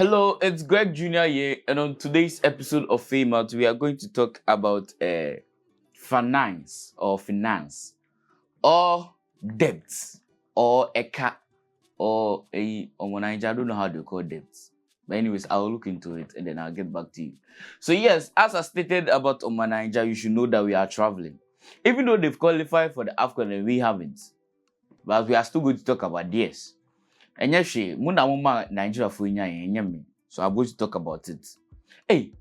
Hello, it's Greg Jr. here, and on today's episode of Fame Out, we are going to talk about finance or debts or eka or a Niger. I don't know how they call debts. But anyways, I'll look into it and then I'll get back to you. So yes, as I stated about Niger, you should know that we are traveling. Even though they've qualified for the AFCON and we haven't. But we are still going to talk about this. And yes, Nigeria for me. So I'm going to talk about it. Hey,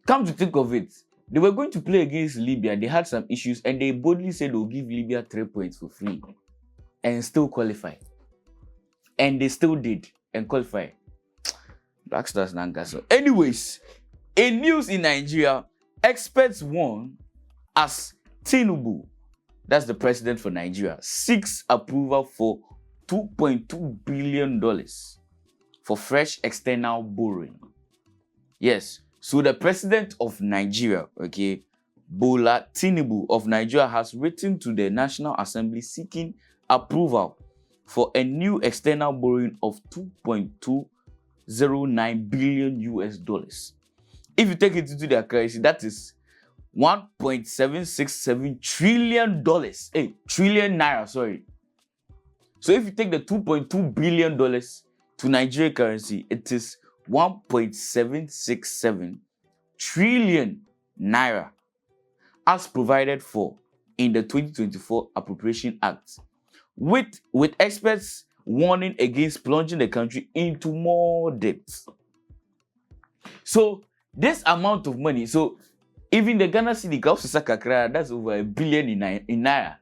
come to think of it, they were going to play against Libya. They had some issues and they boldly said they'll give Libya 3 points for free and still qualify. And they still did and qualify. Black Stars Nanga. So, anyways, in news in Nigeria, experts warn as Tinubu, that's the president for Nigeria, seeks approval for $2.2 billion for fresh external borrowing. Yes, so the president of Nigeria, Bola Tinubu of Nigeria, has written to the National Assembly seeking approval for a new external borrowing of $2.209 billion US. If you take it into their currency, that is $1.767 trillion. Trillion naira, sorry. So if you take the $2.2 billion to Nigerian currency, it is 1.767 trillion naira, as provided for in the 2024 Appropriation Act, with experts warning against plunging the country into more debts. So this amount of money, so even the Ghana city, that's over $1 billion in naira.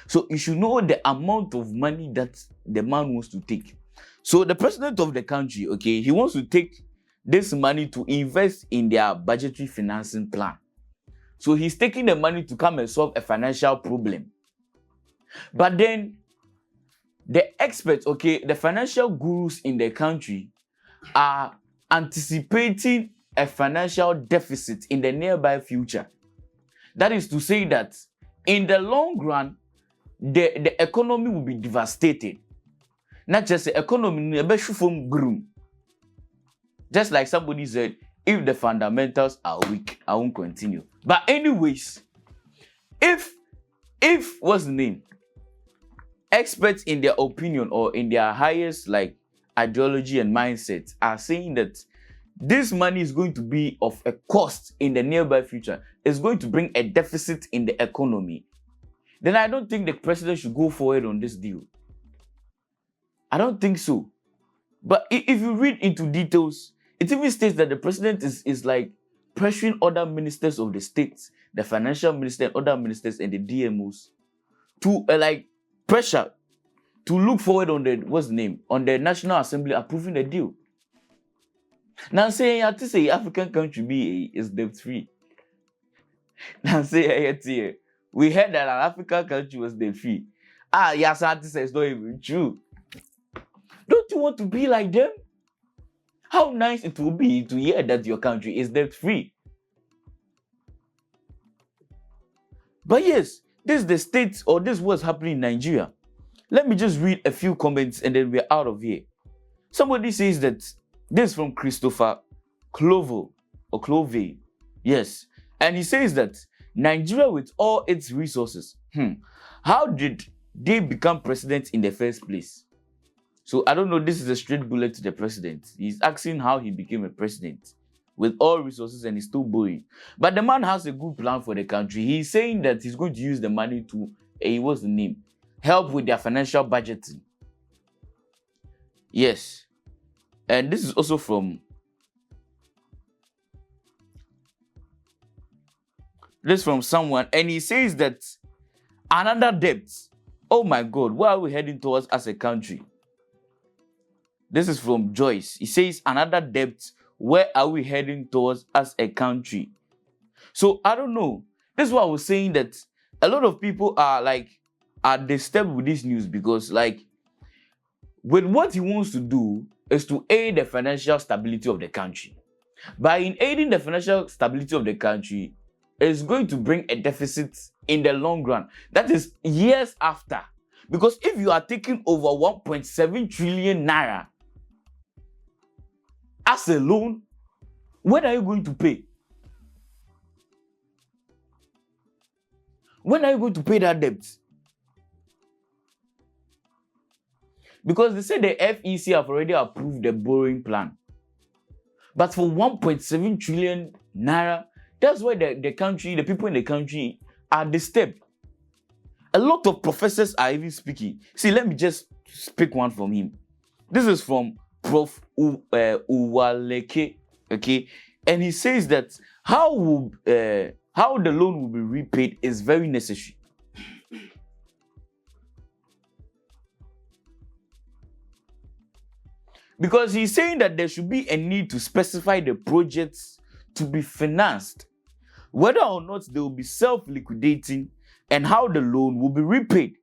So you should know the amount of money that the man wants to take. So the president of the country, he wants to take this money to invest in their budgetary financing plan. So he's taking the money to come and solve a financial problem. But then the experts, the financial gurus in the country are anticipating a financial deficit in the nearby future. That is to say that in the long run, the economy will be devastated. Not just the economy, just like somebody said, if the fundamentals are weak, I won't continue. But anyways, if what's the name? Experts in their opinion or in their highest ideology and mindset are saying that this money is going to be of a cost in the nearby future. It's going to bring a deficit in the economy. Then I don't think the president should go forward on this deal. I don't think so. But if you read into details, it even states that the president is pressuring other ministers of the states, the financial minister, other ministers, and the DMOs to pressure to look forward on on the National Assembly approving the deal. Now saying to say African country is debt free. Now say we heard that an African country was debt free. Yes, it's not even true. Don't you want to be like them? How nice it will be to hear that your country is debt free. But yes, this is the state, or this is what's happening in Nigeria. Let me just read a few comments and then we're out of here. Somebody says that this is from Christopher Clove. Yes. And he says that Nigeria, with all its resources, how did they become president in the first place? So I don't know, this is a straight bullet to the president. He's asking how he became a president with all resources and he's still borrowing. But the man has a good plan for the country. He's saying that he's going to use the money to, help with their financial budgeting. Yes. And this is also from someone, and he says that another debt. Oh my God, where are we heading towards as a country? This is from Joyce. He says another debt. Where are we heading towards as a country? So I don't know. This is what I was saying, that a lot of people are disturbed with this news because with what he wants to do is to aid the financial stability of the country. By in aiding the financial stability of the country, it's going to bring a deficit in the long run. That is years after. Because if you are taking over 1.7 trillion naira as a loan, when are you going to pay? When are you going to pay that debt? Because they say the FEC have already approved the borrowing plan. But for 1.7 trillion naira, that's why the people in the country are disturbed. A lot of professors are even speaking. See, let me just pick one from him. This is from Prof. Uwaleke, okay? And he says that how the loan will be repaid is very necessary. Because he's saying that there should be a need to specify the projects to be financed, whether or not they will be self-liquidating, and how the loan will be repaid.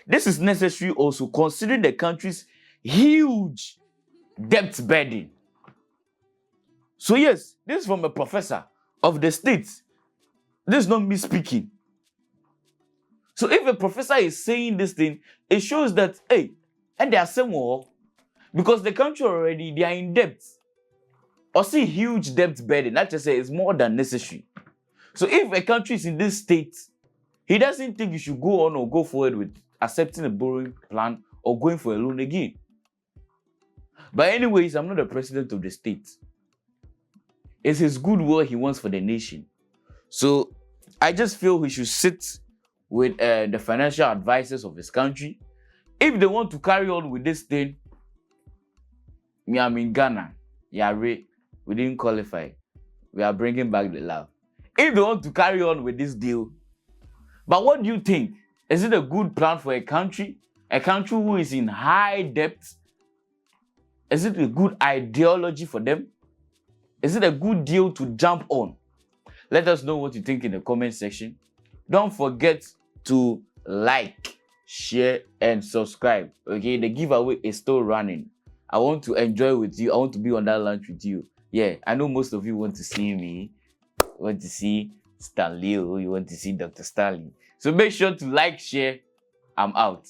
This is necessary also considering the country's huge debt burden. So yes, this is from a professor of the state. This is not me speaking. So if a professor is saying this thing, it shows that, hey, and they are somewhere, because the country already, they are in debt. Or see huge debt burden, that just say it's more than necessary. So if a country is in this state, he doesn't think you should go on or go forward with accepting a borrowing plan or going for a loan again. But anyways, I'm not the president of the state. It's his goodwill he wants for the nation. So I just feel he should sit with the financial advisors of his country. If they want to carry on with this thing, me, I'm in Ghana. Yare, we didn't qualify. We are bringing back the love. If they want to carry on with this deal, but what do you think? Is it a good plan for a country? A country who is in high debt? Is it a good ideology for them? Is it a good deal to jump on? Let us know what you think in the comment section. Don't forget to like, share, and subscribe. Okay, the giveaway is still running. I want to enjoy with you. I want to be on that lunch with you. Yeah, I know most of you want to see me. Want to see Stanley, you want to see Dr. Stanley. So make sure to like, share. I'm out.